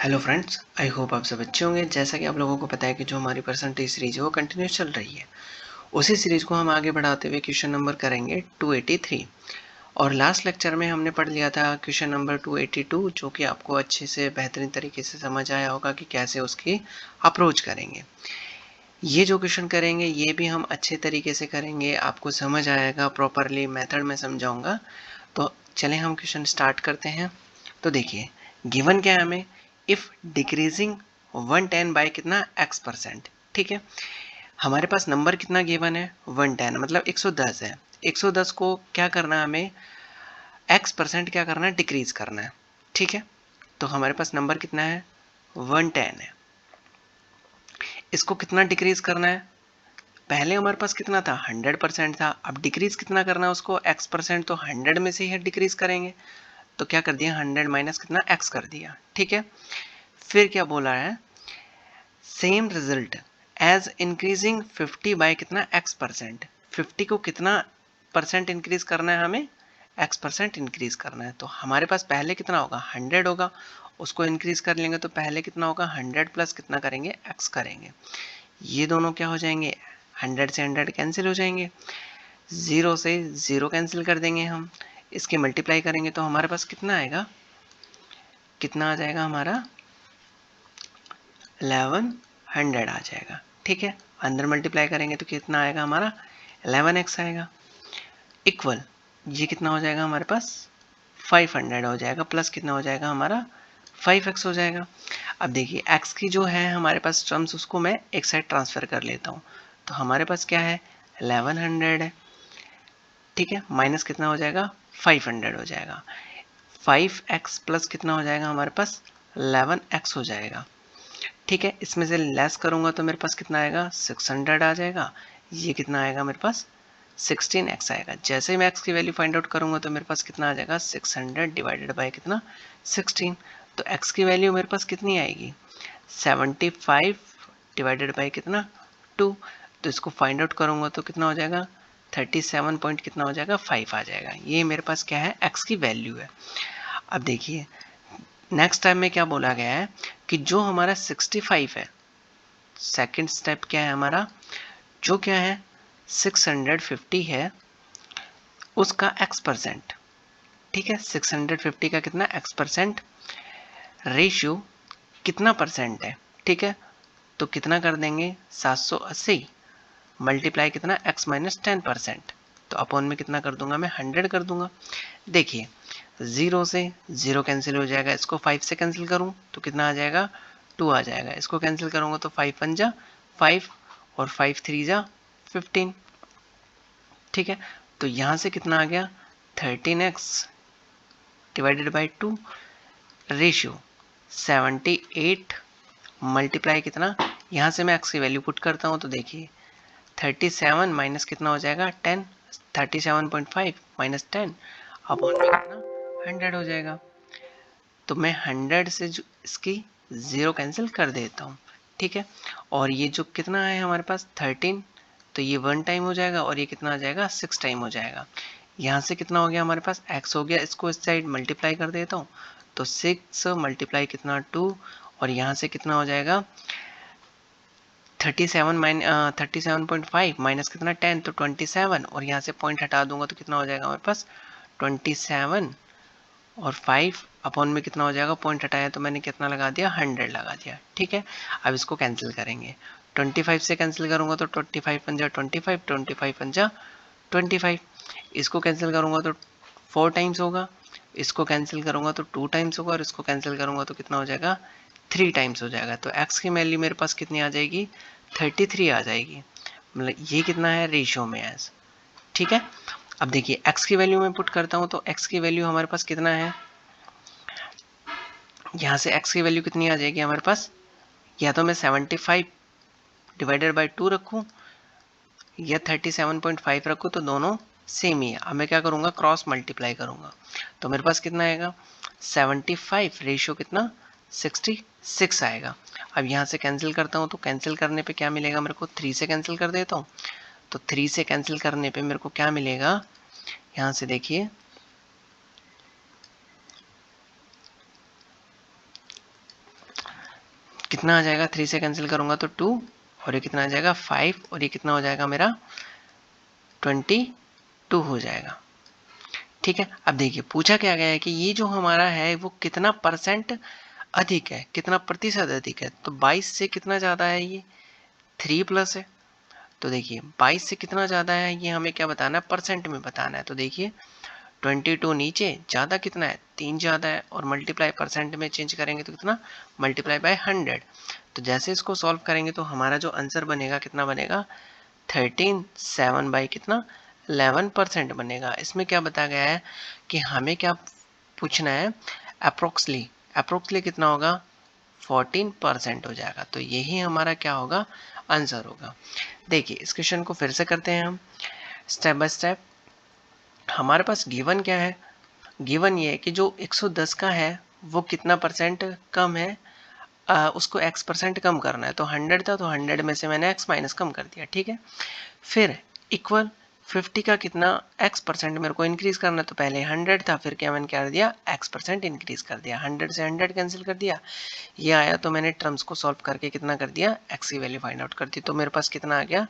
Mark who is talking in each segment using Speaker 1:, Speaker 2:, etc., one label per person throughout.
Speaker 1: Hello friends, I hope आप सब अच्छे होंगे। जैसा कि आप लोगों को पता है कि जो हमारी परसेंटेज सीरीज है वो कंटिन्यूस चल रही है। उसी सीरीज को हम आगे बढ़ाते हुए क्वेश्चन नंबर करेंगे 283। और लास्ट लेक्चर में हमने पढ़ लिया था क्वेश्चन नंबर 282, जो कि आपको अच्छे से बेहतरीन तरीके से समझ आया होगा कि कैसे उसकी अप्रोच करेंगे। ये जो क्वेश्चन करेंगे ये भी हम अच्छे तरीके से करेंगे, आपको समझ आएगा, प्रॉपरली मेथड में समझाऊंगा। तो चलें हम क्वेश्चन स्टार्ट करते हैं। तो देखिए, गिवन क्या है हमें, इफ डिक्रीजिंग 110 बाय कितना x%। ठीक है, हमारे पास नंबर कितना गिवन है 110, मतलब 110 है। 110 को क्या करना है हमें, x% क्या करना है, डिक्रीज करना है। ठीक है, तो हमारे पास नंबर कितना है 110 है। इसको कितना डिक्रीज करना है, पहले हमारे पास कितना था 100% था, अब डिक्रीज कितना करना है उसको, x%, तो 100 में से ही डिक्रीज करेंगे। तो क्या कर दिया, 100 माइनस कितना x कर दिया। ठीक है, फिर क्या बोला है, same result as increasing 50 by कितना x%। 50 को कितना परसेंट इंक्रीज करना है हमें, x% इंक्रीज करना है। तो हमारे पास पहले कितना होगा 100 होगा, उसको इंक्रीज कर लेंगे तो पहले कितना होगा 100 प्लस कितना करेंगे x करेंगे। ये दोनों क्या हो जाएंगे, 100 से 100 कैंसिल हो जाएंगे, 0 से 0 कैंसिल कर देंगे हम। इसके मल्टीप्लाई करेंगे तो हमारे पास कितना आएगा, कितना आ जाएगा हमारा 1100 आ जाएगा। ठीक है, अंदर मल्टीप्लाई करेंगे तो कितना आएगा हमारा 11x आएगा, इक्वल ये कितना हो जाएगा हमारे पास 500 हो जाएगा, प्लस कितना हो जाएगा हमारा 5x हो जाएगा। अब देखिए x की जो है हमारे पास टर्म्स, उसको मैं एक साइड ट्रांसफर कर लेता हूँ। तो हमारे पास क्या है 1100 है। ठीक है, माइनस कितना हो जाएगा 500 हो जाएगा, 5x प्लस कितना हो जाएगा हमारे पास 11x हो जाएगा। ठीक है, इसमें से लेस करूंगा तो मेरे पास कितना आएगा 600 आ जाएगा, ये कितना आएगा मेरे पास 16x आएगा। जैसे ही मैं x की वैल्यू फाइंड आउट करूंगा तो मेरे पास कितना आ जाएगा 600 डिवाइडेड बाय कितना 16। तो x की वैल्यू मेरे पास कितनी आएगी 75 डिवाइडेड बाय कितना 2। तो इसको फाइंड आउट करूंगा तो कितना हो जाएगा 37 पॉइंट कितना हो जाएगा 5 आ जाएगा। ये मेरे पास क्या है x की वैल्यू है। अब देखिए नेक्स्ट टाइम में क्या बोला गया है कि जो हमारा 65 है, सेकंड स्टेप क्या है हमारा, जो क्या है 650 है उसका x%। ठीक है, 650 का कितना x%, रेशियो कितना परसेंट है। ठीक है, तो कितना कर देंगे 780 मल्टीप्लाई कितना x माइनस 10%। तो अपॉन में कितना कर दूंगा मैं 100 कर दूंगा। देखिए 0 से 0 कैंसिल हो जाएगा, इसको 5 से कैंसिल करूं तो कितना आ जाएगा 2 आ जाएगा, इसको कैंसिल करूंगा तो 5 1 जा 5 और 5 3 जा 15। ठीक है, तो यहां से कितना आ गया 13x divided by 2, ratio 78 multiply कितना, यहां से मैं x की वैल्यू पुट करता हूं तो देखिए 37 माइनस कितना हो जाएगा 10, 37.5 माइनस 10 अपॉन में कितना 100 हो जाएगा। तो मैं 100 से इसकी 0 कैंसिल कर देता हूँ। ठीक है, और ये जो कितना है हमारे पास 13, तो ये 1 टाइम हो जाएगा और ये कितना आ जाएगा 6 टाइम हो जाएगा। यहाँ से कितना हो गया हमारे पास x हो गया, इसको इस साइड मल्टीप्लाई कर देता हूँ तो 6 मल्टीप्लाई कितना 2, और यहाँ से कितना हो जाएगा 37.5 माइनस कितना 10, तो 27, और यहाँ से पॉइंट हटा दूंगा तो कितना हो जाएगा हमारे पास 27 और 5 अपॉन में कितना हो जाएगा, पॉइंट हटाया तो मैंने कितना लगा दिया 100 लगा दिया। ठीक है, अब इसको कैंसिल करेंगे, 25 से कैंसिल करूंगा तो 25 पंजा 25, 25 पंजा 25, इसको कैंसिल करूंगा तो 4 टाइम्स होगा, इसको कैंसिल करूंगा तो 2 टाइम्स होगा, और इसको कैंसिल करूंगा तो कितना हो जाएगा 3 टाइम्स हो जाएगा। तो x की वैल्यू मेरे पास कितनी आ जाएगी 33 आ जाएगी, मतलब ये कितना है रेशियो में एज। ठीक है, अब देखिए x की वैल्यू मैं पुट करता हूं तो x की वैल्यू हमारे पास कितना है, यहाँ से x की वैल्यू कितनी आ जाएगी हमारे पास, या तो मैं 75 डिवाइडेड बाई 2 रखूं या 37.5 रखूं, तो दोनों सेम ही है। अब मैं क्या करूंगा क्रॉस मल्टीप्लाई करूंगा तो मेरे पास कितना आएगा 75 रेशियो कितना 66 आएगा। अब यहाँ से कैंसिल करता हूँ तो कैंसिल करने पे क्या मिलेगा मेरे को, 3 से कैंसिल कर देता हूँ तो 3 से कैंसिल करने पे मेरे को क्या मिलेगा, यहाँ से देखिए कितना आ जाएगा, 3 से कैंसिल करूंगा तो 2, और ये कितना आ जाएगा 5, और ये कितना हो जाएगा मेरा 22 हो जाएगा। ठीक है, अब देखिए पूछा क्या गया है कि ये जो हमारा है वो कितना परसेंट अधिक है, कितना प्रतिशत अधिक है। तो 22 से कितना ज़्यादा है, ये 3 प्लस है। तो देखिए 22 से कितना ज़्यादा है, ये हमें क्या बताना है, परसेंट में बताना है। तो देखिए 22 नीचे, ज़्यादा कितना है, 3 ज़्यादा है, और मल्टीप्लाई परसेंट में चेंज करेंगे तो कितना, मल्टीप्लाई बाय 100। तो जैसे इसको सॉल्व करेंगे तो हमारा जो आंसर बनेगा कितना बनेगा, 13.7 बाई कितना 11% बनेगा। इसमें क्या बताया गया है कि हमें क्या पूछना है, अप्रोक्सली कितना होगा, 14% हो जाएगा। तो यही हमारा क्या होगा, आंसर होगा। देखिए इस क्वेश्चन को फिर से करते हैं हम स्टेप बाय स्टेप। हमारे पास गिवन क्या है, गिवन ये है कि जो 110 का है वो कितना परसेंट कम है, उसको x परसेंट कम करना है। तो 100 था, तो 100 में से मैंने x माइनस कम कर दिया। ठीक है, फिर इक्वल 50 का कितना x परसेंट मेरे को इंक्रीज करना है। तो पहले 100 था, फिर क्या मैंने कर दिया, x परसेंट इंक्रीज कर दिया, 100 से 100 कैंसिल कर दिया, ये आया। तो मैंने टर्म्स को सॉल्व करके कितना कर दिया, x की वैल्यू फाइंड आउट कर दी। तो मेरे पास कितना आ गया,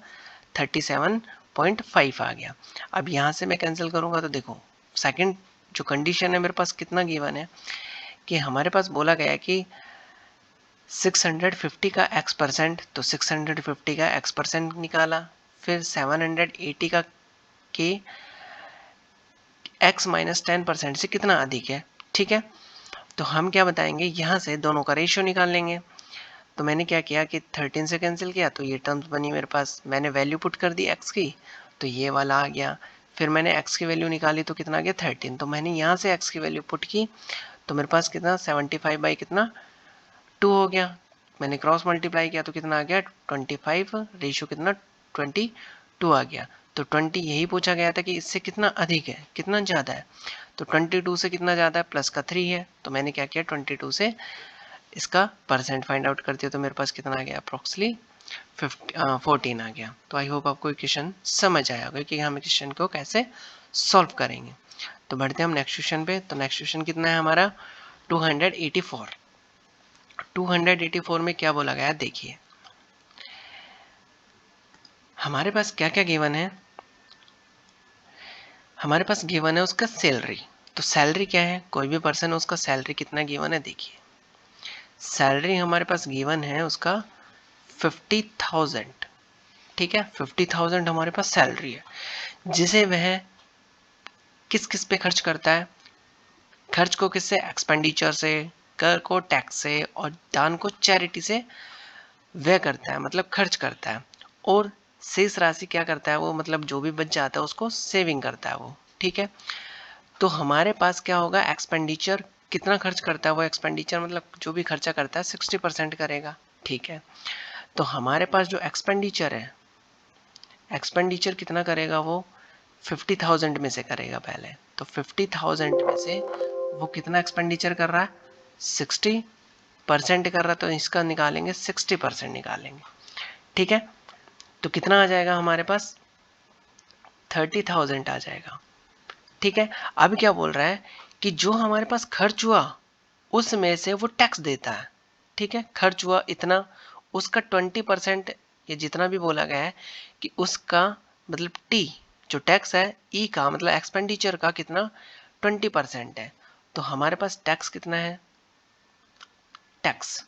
Speaker 1: 37.5 आ गया। अब यहाँ से मैं कैंसिल करूँगा तो देखो सेकंड जो कंडीशन है मेरे पास कितना गिवन है, कि हमारे पास बोला गया है कि 650 का x परसेंट, तो 650 का x परसेंट निकाला, फिर 780 का के x माइनस 10% से कितना अधिक है। ठीक है, तो हम क्या बताएंगे, यहाँ से दोनों का रेशियो निकाल लेंगे। तो मैंने क्या किया कि 13 से कैंसिल किया, तो ये टर्म्स बनी मेरे पास, मैंने वैल्यू पुट कर दी x की, तो ये वाला आ गया। फिर मैंने x की वैल्यू निकाली तो कितना आ गया 13, तो मैंने यहाँ से x की वैल्यू पुट की, तो मेरे पास कितना 75 बाई कितना 2 हो गया। मैंने क्रॉस मल्टीप्लाई किया तो कितना आ गया 25, रेशियो कितना 22 आ गया। तो 20 यही पूछा गया था कि इससे कितना अधिक है, कितना ज़्यादा है। तो 22 से कितना ज़्यादा है, प्लस का 3 है। तो मैंने क्या किया, 22 से इसका परसेंट फाइंड आउट कर दिया, तो मेरे पास कितना आ गया, अप्रोक्सली 14 आ गया। तो आई होप आपको क्वेश्चन समझ आया होगा कि हम क्वेश्चन को कैसे सॉल्व करेंगे। तो बढ़ते हैं हम नेक्स्ट क्वेश्चन पे। तो नेक्स्ट क्वेश्चन कितना है हमारा, 284। 284 में क्या बोला गया, देखिए हमारे पास क्या क्या गिवन है। हमारे पास गिवन है उसका सैलरी। तो सैलरी क्या है, कोई भी पर्सन है उसका सैलरी कितना गिवन है। देखिए सैलरी हमारे पास गिवन है उसका 50,000। ठीक है, 50,000 हमारे पास सैलरी है, जिसे वह किस किस पे खर्च करता है, खर्च को किससे, एक्सपेंडिचर से, कर को टैक्स से, और दान को चैरिटी से व्यय करता है, मतलब खर्च करता है। और शेष राशि क्या करता है वो, मतलब जो भी बच जाता है उसको सेविंग करता है वो। ठीक है, तो हमारे पास क्या होगा, एक्सपेंडिचर कितना खर्च करता है वो, एक्सपेंडिचर मतलब जो भी खर्चा करता है 60% करेगा। ठीक है, तो हमारे पास जो एक्सपेंडिचर है, एक्सपेंडिचर कितना करेगा वो 50,000 में से करेगा पहले। तो 50,000 में से वो कितना एक्सपेंडिचर कर रहा है, 60% कर रहा है। तो इसका निकालेंगे 60% निकालेंगे। ठीक है, तो कितना आ जाएगा हमारे पास, 30,000 आ जाएगा। ठीक है, अब क्या बोल रहा है कि जो हमारे पास खर्च हुआ उसमें से वो टैक्स देता है। ठीक है, खर्च हुआ इतना, उसका 20%, ये जितना भी बोला गया है कि उसका मतलब टी जो टैक्स है, ई का मतलब एक्सपेंडिचर का कितना 20% है। तो हमारे पास टैक्स कितना है, टैक्स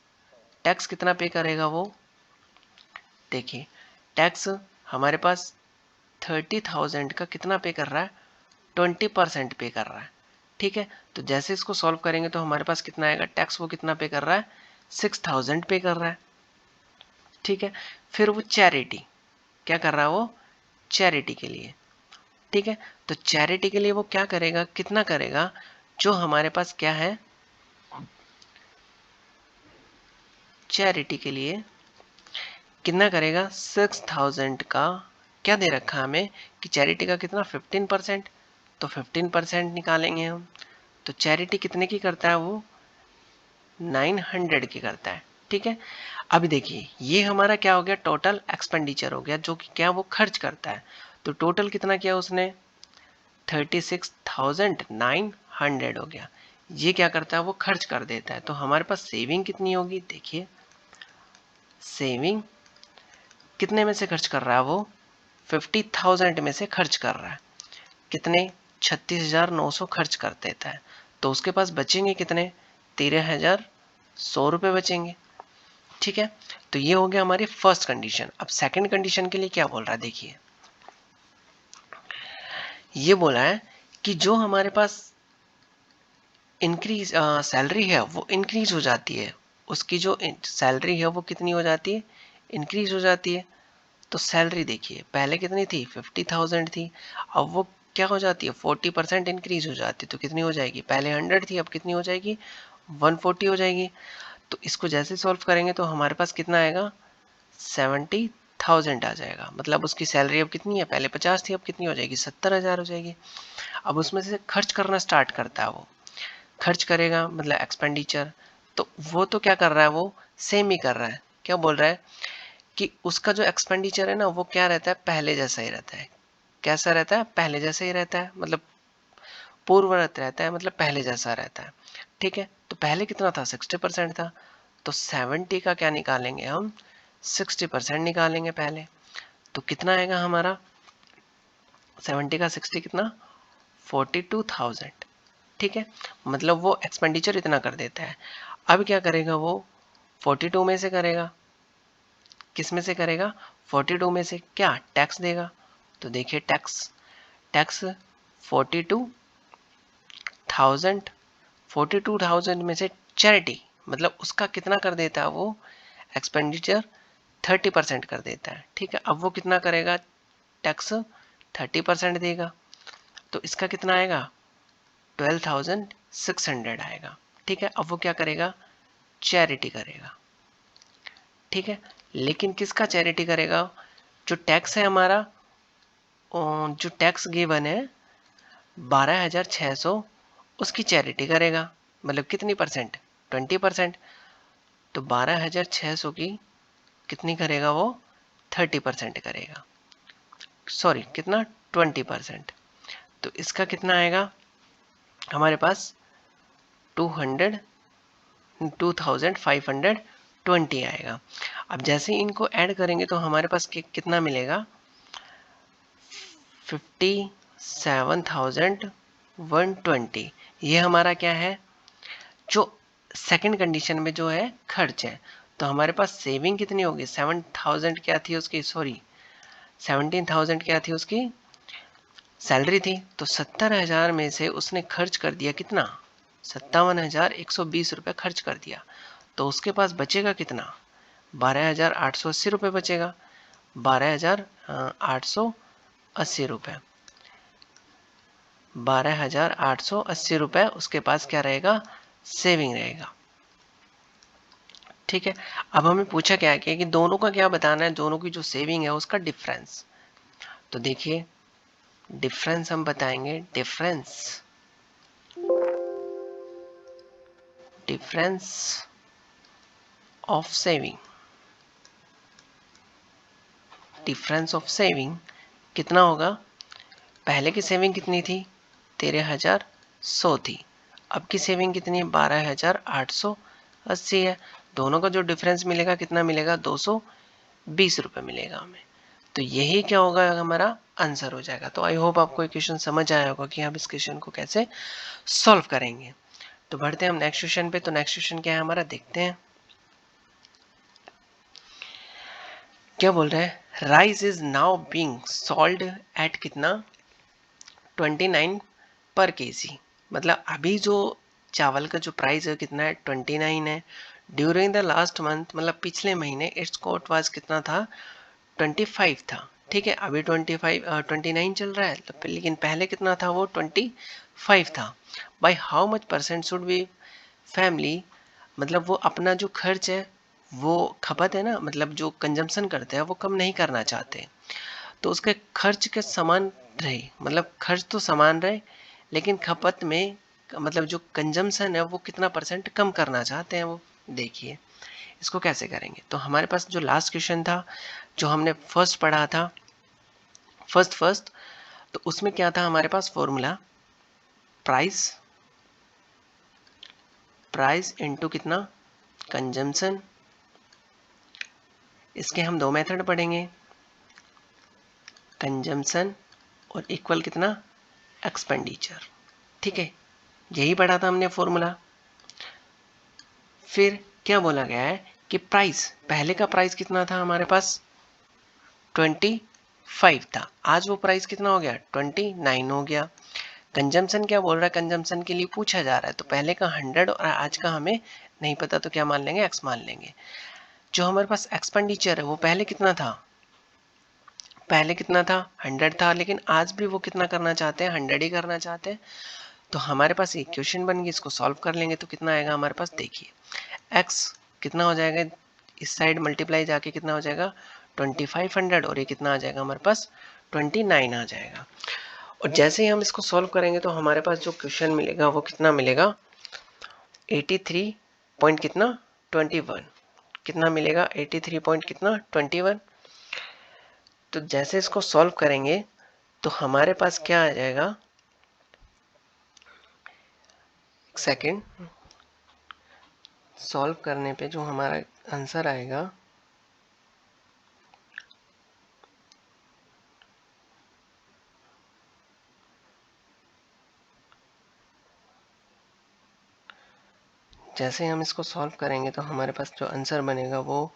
Speaker 1: टैक्स कितना पे करेगा वो, देखिए टैक्स हमारे पास 30,000 का कितना पे कर रहा है, 20% पे कर रहा है। ठीक है, तो जैसे इसको सॉल्व करेंगे तो हमारे पास कितना आएगा, टैक्स वो कितना पे कर रहा है, 6,000 पे कर रहा है। ठीक है, फिर वो चैरिटी क्या कर रहा है, वो चैरिटी के लिए। ठीक है, तो चैरिटी के लिए वो क्या करेगा, कितना करेगा, जो हमारे पास क्या है, चैरिटी के लिए कितना करेगा, 6,000 का क्या दे रखा है हमें कि चैरिटी का कितना 15%। तो 15% निकालेंगे हम। तो चैरिटी कितने की करता है वो, 900 की करता है। ठीक है, अभी देखिए ये हमारा क्या हो गया, टोटल एक्सपेंडिचर हो गया, जो कि क्या वो खर्च करता है। तो टोटल कितना किया उसने, 36,900 हो गया। ये क्या करता है, वो खर्च कर देता है। तो हमारे पास सेविंग कितनी होगी, देखिए सेविंग कितने में से खर्च कर रहा है वो, 50,000 में से खर्च कर रहा है। कितने, 36,900 खर्च कर देता है। तो उसके पास बचेंगे कितने, 13,100 रुपये बचेंगे। ठीक है, तो ये हो गया हमारी फर्स्ट कंडीशन। अब सेकंड कंडीशन के लिए क्या बोल रहा है, देखिए ये बोला है कि जो हमारे पास इंक्रीज सैलरी है वो इंक्रीज हो जाती है, उसकी जो सैलरी है वो कितनी हो जाती है, इंक्रीज हो जाती है। तो सैलरी देखिए पहले कितनी थी, 50,000 थी, अब वो क्या हो जाती है, 40% इंक्रीज हो जाती है। तो कितनी हो जाएगी, पहले 100 थी, अब कितनी हो जाएगी, 140 हो जाएगी। तो इसको जैसे सॉल्व करेंगे तो हमारे पास कितना आएगा, 70,000 आ जाएगा। मतलब उसकी सैलरी अब कितनी है, पहले 50 थी, अब कितनी हो जाएगी, 70,000 हो जाएगी। अब उसमें से खर्च करना स्टार्ट करता है, वो खर्च करेगा मतलब एक्सपेंडिचर। तो वो तो क्या कर रहा है, वो सेम ही कर रहा है। क्या बोल रहा है कि उसका जो एक्सपेंडिचर है ना वो क्या रहता है, पहले जैसा ही रहता है। कैसा रहता है, पहले जैसा ही रहता है, मतलब पूर्ववत रहता है, मतलब पहले जैसा रहता है। ठीक है, तो पहले कितना था, 60% था। तो 70 का क्या निकालेंगे हम, 60% निकालेंगे पहले। तो कितना आएगा हमारा, 70 का 60 कितना, 42,000। ठीक है, मतलब वो एक्सपेंडिचर इतना कर देता है। अब क्या करेगा वो, 42 में से करेगा, किस में से करेगा, 42 में से क्या टैक्स देगा। तो देखिए टैक्स, टैक्स 42,000, 42,000 में से चैरिटी, मतलब उसका कितना कर देता है वो, एक्सपेंडिचर 30% कर देता है। ठीक है, अब वो कितना करेगा, टैक्स 30% देगा। तो इसका कितना आएगा, 12,600 आएगा। ठीक है, अब वो क्या करेगा, चैरिटी करेगा। ठीक है, लेकिन किसका चैरिटी करेगा, जो टैक्स है हमारा, जो टैक्स गिवन है 12,600, उसकी चैरिटी करेगा। मतलब कितनी परसेंट, 20%। तो 12,600 की कितनी करेगा वो, 30% करेगा, सॉरी कितना, 20%। तो इसका कितना आएगा हमारे पास, 2,520 आएगा। अब जैसे ही इनको ऐड करेंगे तो हमारे पास कितना मिलेगा, 57,120। ये हमारा क्या है, जो सेकंड कंडीशन में जो है खर्च है। तो हमारे पास सेविंग कितनी होगी, 7,000 क्या थी उसकी, सॉरी 17,000 क्या थी उसकी सैलरी थी। तो 70,000 में से उसने खर्च कर दिया कितना, 57,120 रुपये खर्च कर दिया। तो उसके पास बचेगा कितना, 12,880 रुपये बचेगा, 12,880 रुपये, 12,880 रुपये उसके पास क्या रहेगा, सेविंग रहेगा। ठीक है, अब हमें पूछा क्या है कि दोनों का क्या बताना है, दोनों की जो सेविंग है उसका डिफरेंस। तो देखिए डिफरेंस हम बताएंगे, difference of saving, difference of saving कितना होगा, पहले की सेविंग कितनी थी, 13,100 थी, अब की सेविंग कितनी है, 12,880 है। दोनों का जो डिफरेंस मिलेगा कितना मिलेगा, 220 रुपये मिलेगा हमें। तो यही क्या होगा, हमारा आंसर हो जाएगा। तो आई होप आपको ये क्वेश्चन समझ आया होगा कि हम इस क्वेश्चन को कैसे सॉल्व करेंगे। तो बढ़ते हैं हम नेक्स्ट क्वेश्चन पे। तो नेक्स्ट क्वेश्चन क्या है हमारा, देखते हैं क्या बोल रहा है। Rice is now being sold at कितना, 29 पर केजी। मतलब अभी जो चावल का जो प्राइस है कितना है, 29 है। ड्यूरिंग द लास्ट मंथ, मतलब पिछले महीने इट्स कोट वाज कितना था, 25 था। ठीक है, अभी 29 चल रहा है, तो लेकिन पहले कितना था वो, 25 था। By how much percent should be family, मतलब वो अपना जो खर्च है, वो खपत है ना, मतलब जो कंजम्पशन करते हैं वो कम नहीं करना चाहते। तो उसके खर्च के समान रहे, मतलब खर्च तो समान रहे लेकिन खपत में, मतलब जो कंजम्पशन है वो कितना परसेंट कम करना चाहते हैं वो। देखिए इसको कैसे करेंगे। तो हमारे पास जो लास्ट क्वेश्चन था, जो हमने फर्स्ट पढ़ा था, फर्स्ट, तो उसमें क्या था हमारे पास फॉर्मूला, प्राइस इनटू कितना, कंजम्पशन इसके हम दो मेथड पढ़ेंगे, कंजम्पशन और इक्वल कितना, एक्सपेंडिचर। ठीक है, यही पढ़ा था हमने फॉर्मूला। फिर क्या बोला गया है कि प्राइस, पहले का प्राइस कितना था हमारे पास, 25 था, आज वो प्राइस कितना हो गया, 29 हो गया। कंजम्पशन क्या बोल रहा है, कंजम्पशन के लिए पूछा जा रहा है, तो पहले का 100 और आज का हमें नहीं पता, तो क्या मान लेंगे, x मान लेंगे। जो हमारे पास एक्सपेंडिचर है वो पहले कितना था, पहले कितना था, 100 था, लेकिन आज भी वो कितना करना चाहते हैं, 100 ही करना चाहते हैं। तो हमारे पास एक क्वेश्चन बन गई, इसको सॉल्व कर लेंगे तो कितना आएगा हमारे पास, देखिए x कितना हो जाएगा, इस साइड मल्टीप्लाई जाके कितना हो जाएगा 2500, और ये कितना आ जाएगा हमारे पास 29 आ जाएगा। और जैसे ही हम इसको सॉल्व करेंगे तो हमारे पास जो क्वेश्चन मिलेगा वो कितना मिलेगा, 83 पॉइंट कितना 21, कितना मिलेगा 83 पॉइंट कितना 21। तो जैसे इसको सॉल्व करेंगे तो हमारे पास क्या आ जाएगा, एक सेकेंड, सॉल्व करने पे जो हमारा आंसर आएगा, जैसे हम इसको सॉल्व करेंगे तो हमारे पास जो आंसर बनेगा वो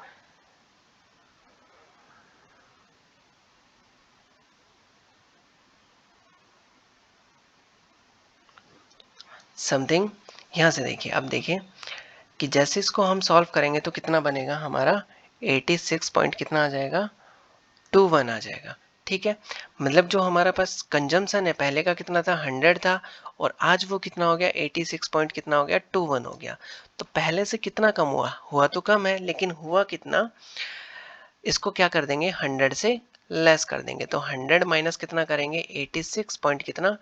Speaker 1: समथिंग, यहाँ से देखिए, अब देखिए कि जैसे इसको हम सॉल्व करेंगे तो कितना बनेगा हमारा 86 पॉइंट कितना आ जाएगा 21 आ जाएगा। ठीक है, मतलब जो हमारा पास कंजम्पशन है पहले का कितना था 100 था, और आज वो कितना हो गया 86 पॉइंट कितना हो गया 21 हो गया। तो पहले से कितना कम हुआ, हुआ तो कम है, लेकिन हुआ कितना, इसको क्या कर देंगे 100 से लेस कर देंगे, तो 100 माइनस कितना करेंगे 86 पॉइंट कितना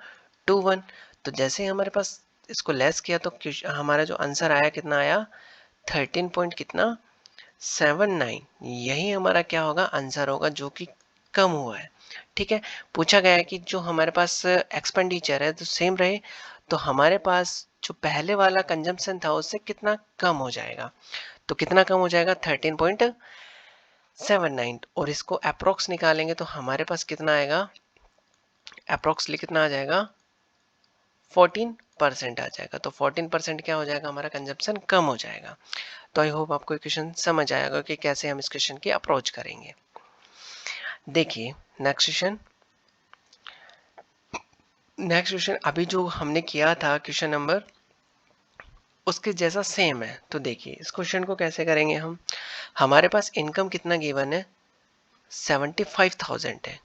Speaker 1: 21। तो जैसे ही हमारे पास इसको लेस किया तो हमारा जो आंसर आया कितना आया 13 पॉइंट कितना 79, यही हमारा क्या होगा आंसर होगा, जो कि कम हुआ है। ठीक है, पूछा गया है कि जो हमारे पास एक्सपेंडिचर है तो सेम रहे, तो हमारे पास जो पहले वाला कंजम्पशन था उससे कितना कम हो जाएगा, तो कितना कम हो जाएगा 13.79, और इसको अप्रोक्स निकालेंगे तो हमारे पास कितना आएगा, अप्रोक्सली कितना आ जाएगा 14% आ जाएगा। तो 14% क्या हो जाएगा, हमारा कंजप्शन कम हो जाएगा। तो आई होप आपको क्वेश्चन समझ आएगा कि कैसे हम इस क्वेश्चन की अप्रोच करेंगे। देखिए नेक्स्ट क्वेश्चन, अभी जो हमने किया था क्वेश्चन नंबर उसके जैसा सेम है। तो देखिए इस क्वेश्चन को कैसे करेंगे हम, हमारे पास इनकम कितना गिवन है 75,000 है,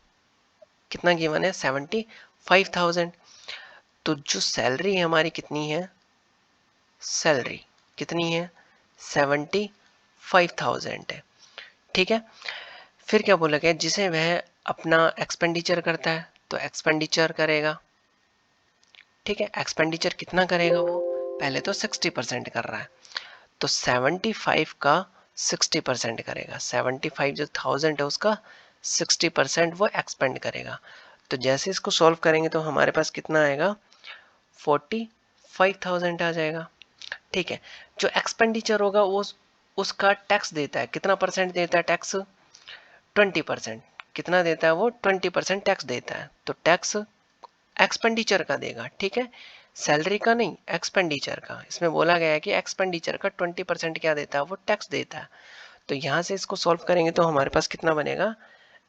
Speaker 1: कितना गिवन है 75,000। तो जो सैलरी हमारी कितनी है, सैलरी कितनी है 75,000 है। ठीक है, फिर क्या बोला गया, जिसे वह अपना एक्सपेंडिचर करता है तो एक्सपेंडिचर करेगा। ठीक है, एक्सपेंडिचर कितना करेगा वो, पहले तो 60% कर रहा है, तो 75 का 60% करेगा, 75 जो 1000 है उसका 60% वो एक्सपेंड करेगा। तो जैसे इसको सॉल्व करेंगे तो हमारे पास कितना आएगा 45,000 आ जाएगा। ठीक है, जो एक्सपेंडिचर होगा वो उसका टैक्स देता है, कितना परसेंट देता है टैक्स 20%, कितना देता है वो 20% टैक्स देता है, तो टैक्स एक्सपेंडिचर का देगा। ठीक है, सैलरी का नहीं, एक्सपेंडिचर का, इसमें बोला गया है कि एक्सपेंडिचर का 20% क्या देता है वो टैक्स देता है। तो यहाँ से इसको सॉल्व करेंगे तो हमारे पास कितना बनेगा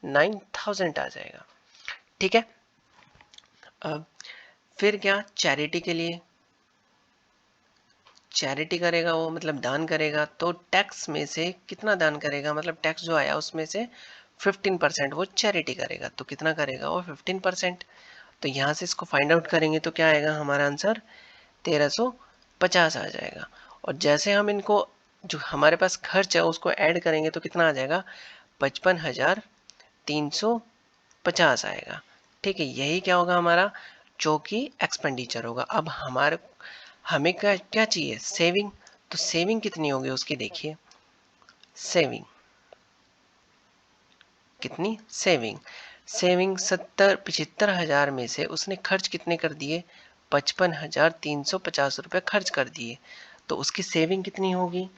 Speaker 1: 9,000 आ जाएगा। ठीक है, अब फिर क्या, चैरिटी के लिए, चैरिटी करेगा वो मतलब दान करेगा, तो टैक्स में से कितना दान करेगा, मतलब टैक्स जो आया उसमें से 15% वो चैरिटी करेगा, तो कितना करेगा वो 15%। तो यहाँ से इसको फाइंड आउट करेंगे तो क्या आएगा हमारा आंसर 1350 आ जाएगा। और जैसे हम इनको जो हमारे पास खर्च है उसको ऐड करेंगे तो कितना आ जाएगा 55,350 आएगा। ठीक है, यही क्या होगा हमारा, जो कि एक्सपेंडिचर होगा। अब हमें क्या क्या चाहिए, सेविंग, तो सेविंग कितनी होगी उसकी, देखिए सेविंग कितनी, सेविंग 75,000 में से उसने खर्च कितने कर दिए 55,350 रुपये खर्च कर दिए, तो उसकी सेविंग कितनी होगी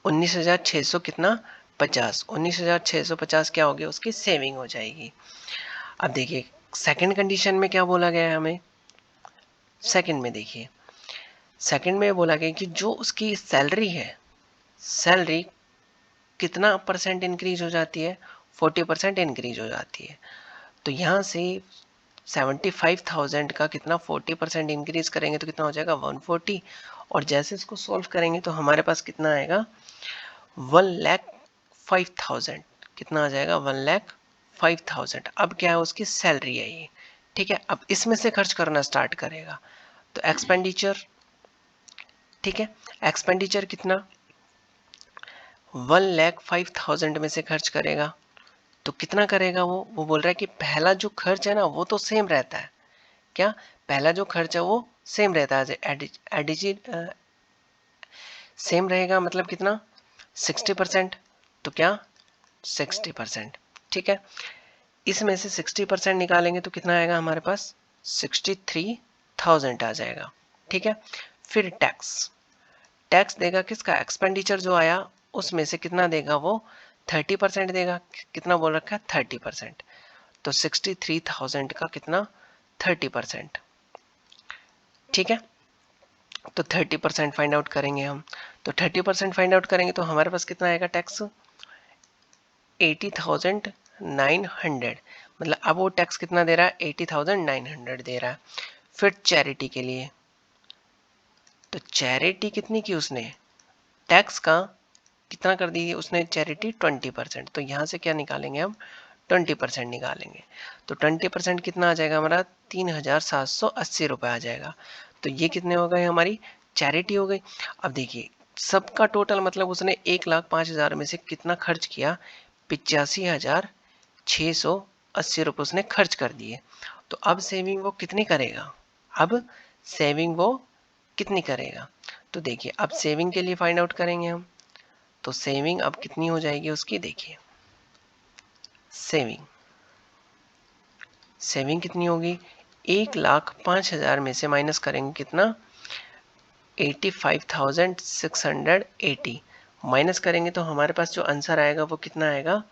Speaker 1: 19,600 कितना 19,650 क्या होगी, उसकी सेविंग हो जाएगी। अब देखिए सेकंड कंडीशन में क्या बोला गया है हमें, सेकंड में देखिए, सेकंड में बोला गया कि जो उसकी सैलरी है, सैलरी कितना परसेंट इंक्रीज हो जाती है, 40% इंक्रीज हो जाती है। तो यहाँ से 75,000 का कितना 40% इंक्रीज करेंगे तो कितना हो जाएगा 140, और जैसे इसको सॉल्व करेंगे तो हमारे पास कितना आएगा 1,05,000, कितना आ जाएगा 1,05,000। अब क्या है, उसकी सैलरी है ये, ठीक है। अब इसमें से खर्च करना स्टार्ट करेगा, तो एक्सपेंडिचर, ठीक है, एक्सपेंडिचर कितना 1,05,000 में से खर्च करेगा, तो कितना करेगा वो बोल रहा है कि पहला जो खर्च है ना वो तो सेम रहता है, क्या पहला जो खर्च है वो सेम रहता है, सेम रहेगा, मतलब कितना 60%, तो क्या 60%, ठीक है। इसमें से 60% निकालेंगे तो कितना आएगा हमारे पास 63,000 आ जाएगा, ठीक है। फिर टैक्स, टैक्स देगा किसका, एक्सपेंडिचर जो आया उसमें से कितना देगा वो 30% देगा, कितना बोल रखा है 30%, तो 63,000 का कितना 30%, ठीक है। तो 30% फाइंड आउट करेंगे हम, तो 30% फाइंड आउट करेंगे तो हमारे पास कितना आएगा टैक्स 80,900, मतलब अब वो टैक्स कितना दे रहा है 80,900 दे रहा है। फिर चैरिटी के लिए, तो चैरिटी कितनी की उसने, टैक्स का कितना कर दी उसने चैरिटी 20%, तो यहाँ से क्या निकालेंगे हम 20% निकालेंगे, तो 20% कितना आ जाएगा हमारा 3,780 रुपये आ जाएगा। तो ये कितने हो गए हमारी चैरिटी हो गई। अब देखिए सबका टोटल, मतलब उसने 1,05,000 में से कितना खर्च किया 85,680 रुपये उसने खर्च कर दिए। तो अब सेविंग वो कितनी करेगा, अब सेविंग वो कितनी करेगा, तो देखिए अब सेविंग के लिए फाइंड आउट करेंगे हम, तो सेविंग अब कितनी हो जाएगी उसकी, देखिए सेविंग, सेविंग कितनी होगी 1,05,000 में से माइनस करेंगे कितना 85,680, माइनस करेंगे तो हमारे पास जो आंसर आएगा वो कितना आएगा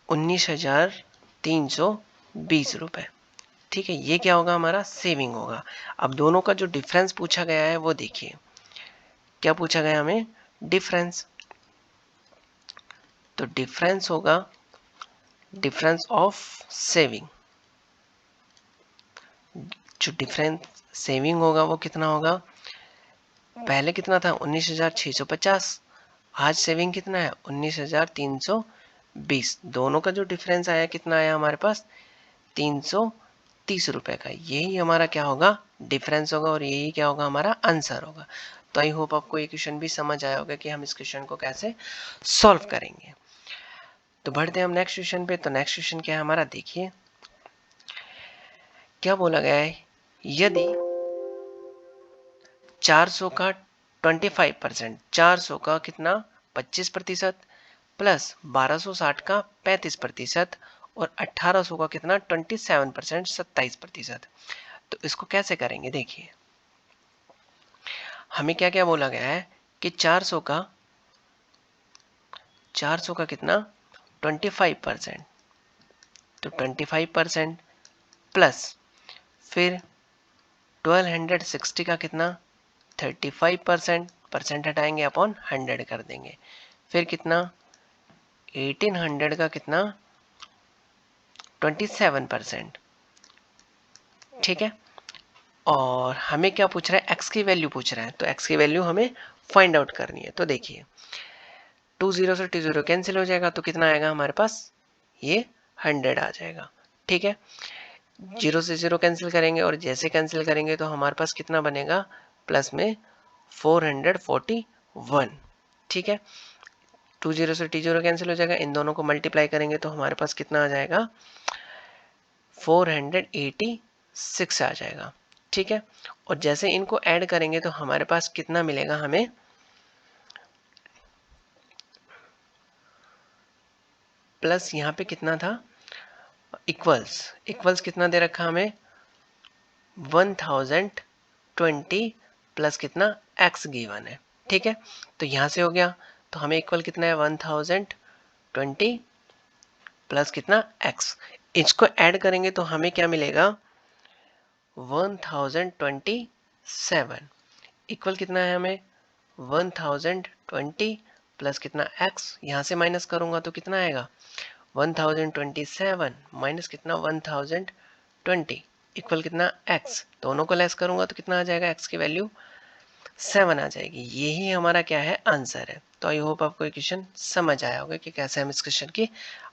Speaker 1: 19,320 रुपये, ठीक है। ये क्या होगा हमारा सेविंग होगा। अब दोनों का जो डिफरेंस पूछा गया है वो देखिए, क्या पूछा गया हमें डिफरेंस, तो डिफरेंस होगा डिफरेंस ऑफ सेविंग, जो डिफरेंस सेविंग होगा वो कितना होगा, पहले कितना था 19,650, आज सेविंग कितना है 19,320, दोनों का जो डिफरेंस आया कितना आया हमारे पास 330 रुपए का, यही हमारा क्या होगा डिफरेंस होगा, और यही क्या होगा हमारा आंसर होगा। तो आई होप आपको ये क्वेश्चन भी समझ आया होगा कि हम इस क्वेश्चन को कैसे सॉल्व करेंगे। तो बढ़ते हैं हम नेक्स्ट क्वेश्चन पे। तो नेक्स्ट क्वेश्चन क्या है हमारा, देखिए क्या बोला गया है, यदि 400 का 25%, 400 का कितना 25% प्लस 1260 का 35% और 1800 का कितना 27%, 27%, तो इसको कैसे करेंगे, देखिए हमें क्या क्या बोला गया है कि 400 का कितना 25%, तो 25% प्लस फिर 1260 का कितना 35%, परसेंट हटाएंगे अपॉन 100 कर देंगे, फिर कितना 1800 का कितना 27%, ठीक है। और हमें क्या पूछ रहा है, x की वैल्यू पूछ रहा है, तो x की वैल्यू हमें फाइंड आउट करनी है। तो देखिए 20 से 20 कैंसिल हो जाएगा, तो कितना आएगा हमारे पास ये 100 आ जाएगा, ठीक है। 0 से 0 कैंसिल करेंगे, और जैसे कैंसिल करेंगे तो हमारे पास कितना बनेगा प्लस में 441, ठीक है। 20 से 20 कैंसिल हो जाएगा, इन दोनों को मल्टीप्लाई करेंगे तो हमारे पास कितना आ जाएगा 486 आ जाएगा, ठीक है। और जैसे इनको ऐड करेंगे तो हमारे पास कितना मिलेगा हमें, प्लस यहाँ पे कितना था इक्वल्स, इक्वल्स कितना दे रखा हमें 1020 प्लस कितना x गिवन है, ठीक है। तो यहाँ से हो गया, तो हमें इक्वल कितना है 1020 प्लस कितना x। इसको ऐड करेंगे तो हमें क्या मिलेगा 1027 इक्वल कितना है हमें 1020 प्लस कितना x, यहाँ से माइनस करूंगा तो कितना आएगा 1027 माइनस कितना 1020 इक्वल कितना x। दोनों को लेस करूंगा तो कितना आ जाएगा x की वैल्यू 7 आ जाएगी। यही हमारा क्या है आंसर है। तो आई होप आपको ये क्वेश्चन समझ आया होगा कि कैसे हम इस क्वेश्चन की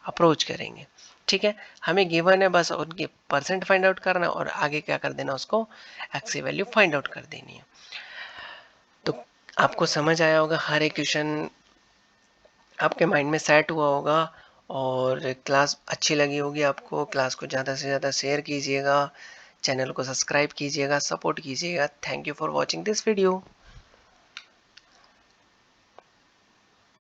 Speaker 1: अप्रोच करेंगे। ठीक है, हमें गिवन है बस उनकी परसेंट फाइंड आउट करना और आगे क्या कर देना उसको x की वैल्यू फाइंड आउट कर देनी है। तो आपको समझ आया होगा, हर एक क्वेश्चन आपके माइंड में सेट हुआ होगा और क्लास अच्छी लगी होगी आपको। क्लास को ज़्यादा से ज़्यादा शेयर कीजिएगा, चैनल को सब्सक्राइब कीजिएगा, सपोर्ट कीजिएगा। Thank you for watching this video.